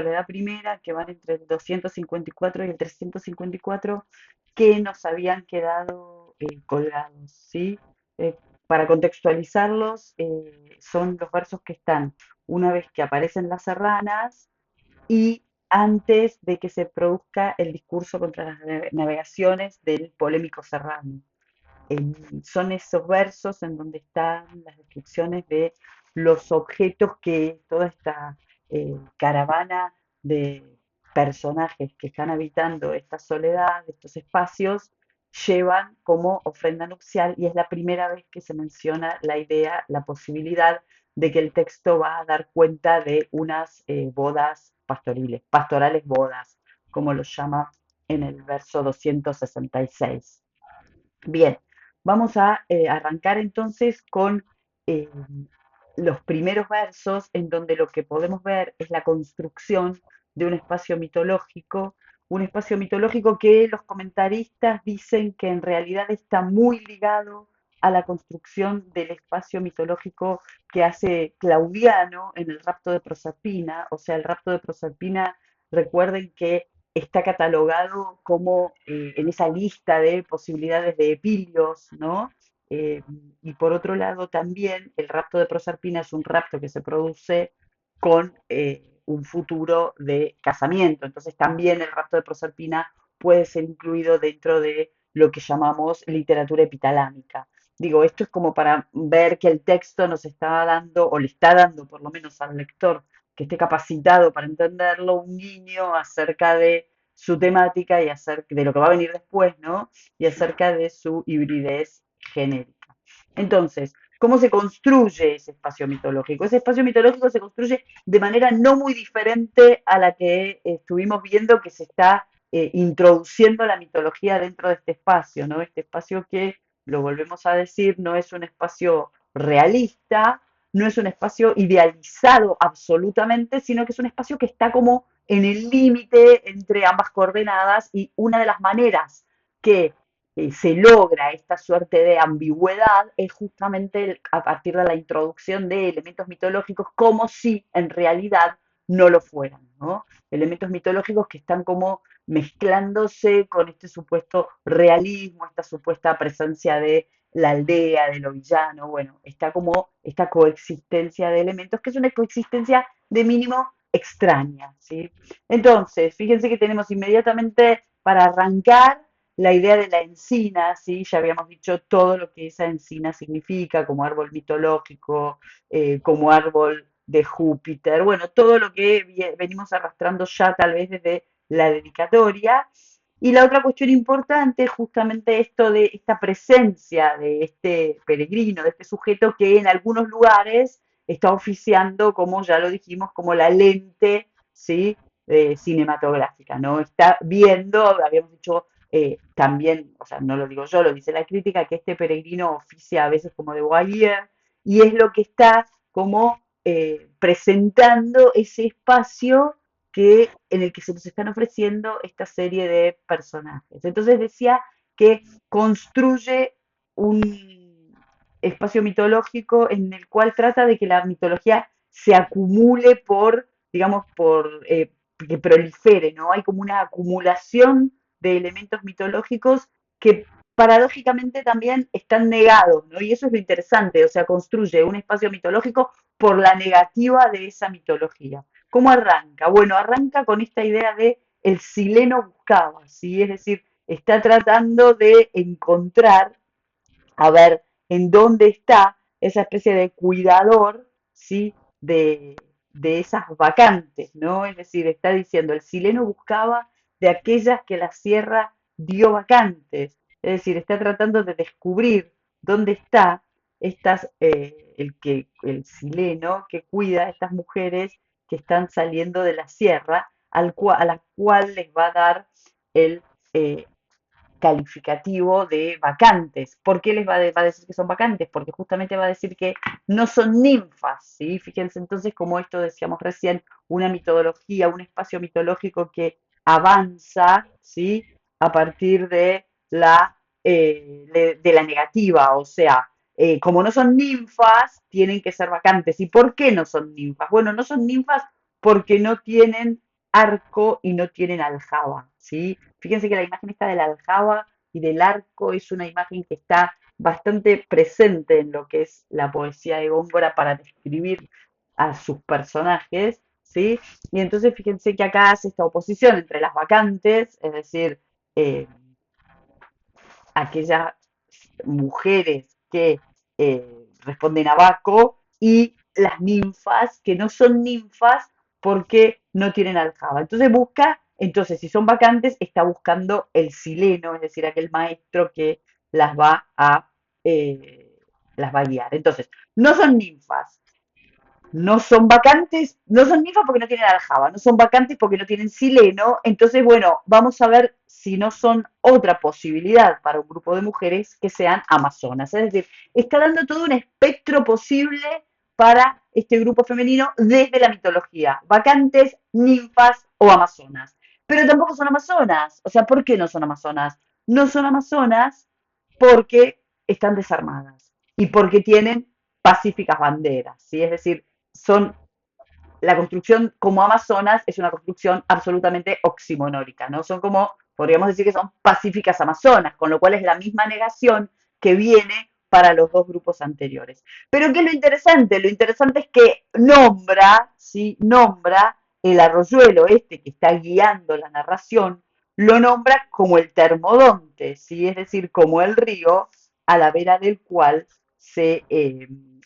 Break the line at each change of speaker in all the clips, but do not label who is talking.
soledad primera, que van entre el 254 y el 354, que nos habían quedado colgados, ¿sí? Para contextualizarlos, son los versos que están una vez que aparecen las serranas y antes de que se produzca el discurso contra las navegaciones del polémico Serrano. Son esos versos en donde están las descripciones de los objetos que toda esta caravana de personajes que están habitando esta soledad, estos espacios, llevan como ofrenda nupcial, y es la primera vez que se menciona la idea, la posibilidad de que el texto va a dar cuenta de unas bodas pastoriles, pastorales bodas, como lo llama en el verso 266. Bien, vamos a arrancar entonces con eh, los primeros versos, en donde lo que podemos ver es la construcción de un espacio mitológico que los comentaristas dicen que en realidad está muy ligado a la construcción del espacio mitológico que hace Claudiano en el rapto de Proserpina. O sea, el rapto de Proserpina, recuerden que está catalogado como en esa lista de posibilidades de epilios, ¿no? Eh, y por otro lado, también el rapto de Proserpina es un rapto que se produce con un futuro de casamiento. Entonces, también el rapto de Proserpina puede ser incluido dentro de lo que llamamos literatura epitalámica. Digo, esto es como para ver que el texto nos está dando, o le está dando por lo menos al lector que esté capacitado para entenderlo, un guiño acerca de su temática y acerca de lo que va a venir después, ¿no? Y acerca de su hibridez genérica. Entonces, ¿cómo se construye ese espacio mitológico? Ese espacio mitológico se construye de manera no muy diferente a la que estuvimos viendo que se está introduciendo la mitología dentro de este espacio, ¿no? Este espacio que, lo volvemos a decir, no es un espacio realista, no es un espacio idealizado absolutamente, sino que es un espacio que está como en el límite entre ambas coordenadas, y una de las maneras que se logra esta suerte de ambigüedad es justamente a partir de la introducción de elementos mitológicos como si en realidad no lo fueran, ¿no? Elementos mitológicos que están como mezclándose con este supuesto realismo, esta supuesta presencia de la aldea, de lo villano. Bueno, está como esta coexistencia de elementos, que es una coexistencia de mínimo extraña, ¿sí? Entonces, fíjense que tenemos inmediatamente para arrancar la idea de la encina, ¿sí? Ya habíamos dicho todo lo que esa encina significa como árbol mitológico, como árbol de Júpiter, bueno, todo lo que venimos arrastrando ya tal vez desde la dedicatoria. Y la otra cuestión importante es justamente esto de esta presencia de este peregrino, de este sujeto que en algunos lugares está oficiando, como ya lo dijimos, como la lente, ¿sí? Cinematográfica, ¿no? Está viendo, habíamos dicho también, o sea, no lo digo yo, lo dice la crítica, que este peregrino oficia a veces como de voyeur, y es lo que está como presentando ese espacio en el que se nos están ofreciendo esta serie de personajes. Entonces decía que construye un espacio mitológico en el cual trata de que la mitología se acumule por, digamos, que prolifere, ¿no? Hay como una acumulación de elementos mitológicos que paradójicamente también están negados, ¿no? Y eso es lo interesante, o sea, construye un espacio mitológico por la negativa de esa mitología. ¿Cómo arranca? Bueno, arranca con esta idea de el sileno buscaba, ¿sí? Es decir, está tratando de encontrar, a ver, en dónde está esa especie de cuidador, ¿sí? De esas vacantes, ¿no? Es decir, está diciendo, el sileno buscaba de aquellas que la sierra dio vacantes. Es decir, está tratando de descubrir dónde está el sileno que cuida a estas mujeres que están saliendo de la sierra, a la cual les va a dar el calificativo de vacantes. ¿Por qué les va a decir que son vacantes? Porque justamente va a decir que no son ninfas, ¿sí? Fíjense entonces como esto decíamos recién, una mitología, un espacio mitológico que avanza, ¿sí? A partir de la negativa, o sea, como no son ninfas, tienen que ser vacantes. ¿Y por qué no son ninfas? Bueno, no son ninfas porque no tienen arco y no tienen aljaba, ¿sí? Fíjense que la imagen esta de la aljaba y del arco es una imagen que está bastante presente en lo que es la poesía de Góngora para describir a sus personajes, ¿sí? Y entonces fíjense que acá hace esta oposición entre las vacantes, es decir, eh, aquellas mujeres que responden a Baco y las ninfas que no son ninfas porque no tienen aljaba. Entonces busca, entonces si son vacantes, está buscando el sileno, es decir, aquel maestro que las va a, eh, las va a guiar. Entonces, no son ninfas, no son vacantes, no son ninfas porque no tienen aljaba, no son vacantes porque no tienen sileno. Entonces, bueno, vamos a ver si no son otra posibilidad para un grupo de mujeres que sean amazonas. Es decir, está dando todo un espectro posible para este grupo femenino desde la mitología. Vacantes, ninfas o amazonas. Pero tampoco son amazonas. O sea, ¿por qué no son amazonas? No son amazonas porque están desarmadas y porque tienen pacíficas banderas, ¿sí? Es decir, son la construcción como amazonas es una construcción absolutamente oximonórica, ¿no? Son como, podríamos decir que son pacíficas amazonas, con lo cual es la misma negación que viene para los dos grupos anteriores. Pero ¿qué es lo interesante? Lo interesante es que nombra, ¿sí? Nombra el arroyuelo este que está guiando la narración, lo nombra como el termodonte, ¿sí? Es decir, como el río a la vera del cual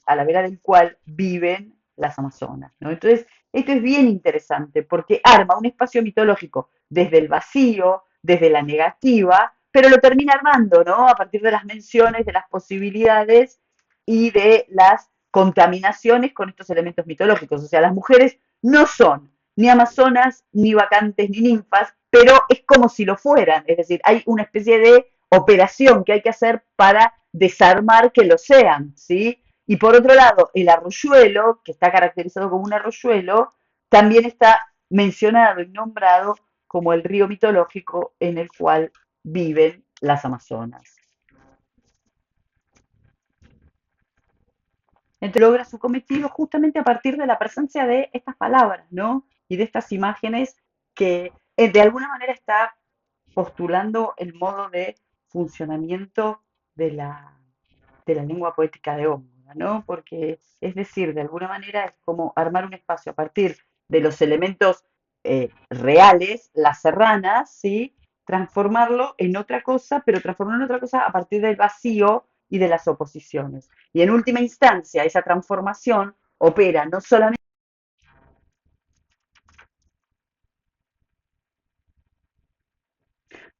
a la vera del cual viven las Amazonas, ¿no? Entonces, esto es bien interesante porque arma un espacio mitológico desde el vacío, desde la negativa, pero lo termina armando, ¿no? A partir de las menciones, de las posibilidades y de las contaminaciones con estos elementos mitológicos. O sea, las mujeres no son ni amazonas, ni vacantes, ni ninfas, pero es como si lo fueran. Es decir, hay una especie de operación que hay que hacer para desarmar que lo sean, ¿sí? Y por otro lado, el arroyuelo, que está caracterizado como un arroyuelo, también está mencionado y nombrado como el río mitológico en el cual viven las Amazonas. Entonces logra su cometido justamente a partir de la presencia de estas palabras, ¿no? Y de estas imágenes que de alguna manera está postulando el modo de funcionamiento de la lengua poética de Góngora, ¿no? Porque, es decir, de alguna manera es como armar un espacio a partir de los elementos reales, las serranas, ¿sí? Transformarlo en otra cosa, pero transformarlo en otra cosa a partir del vacío y de las oposiciones. Y en última instancia, esa transformación opera no solamente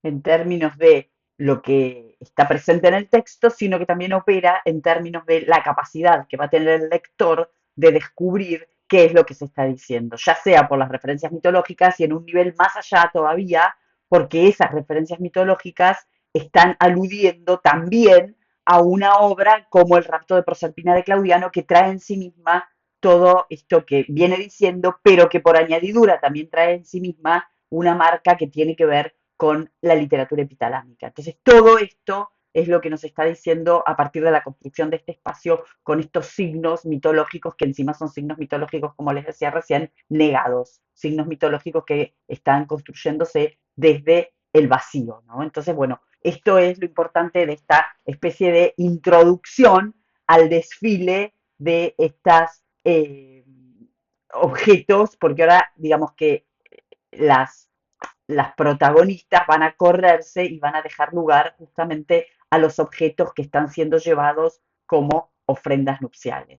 en términos de lo que está presente en el texto, sino que también opera en términos de la capacidad que va a tener el lector de descubrir qué es lo que se está diciendo, ya sea por las referencias mitológicas y en un nivel más allá todavía, porque esas referencias mitológicas están aludiendo también a una obra como El rapto de Proserpina de Claudiano, que trae en sí misma todo esto que viene diciendo, pero que por añadidura también trae en sí misma una marca que tiene que ver con la literatura epitalámica. Entonces, todo esto es lo que nos está diciendo a partir de la construcción de este espacio con estos signos mitológicos que encima son signos mitológicos, como les decía recién, negados, signos mitológicos que están construyéndose desde el vacío, ¿no? Entonces, bueno, esto es lo importante de esta especie de introducción al desfile de estas objetos, porque ahora digamos que las las protagonistas van a correrse y van a dejar lugar justamente a los objetos que están siendo llevados como ofrendas nupciales.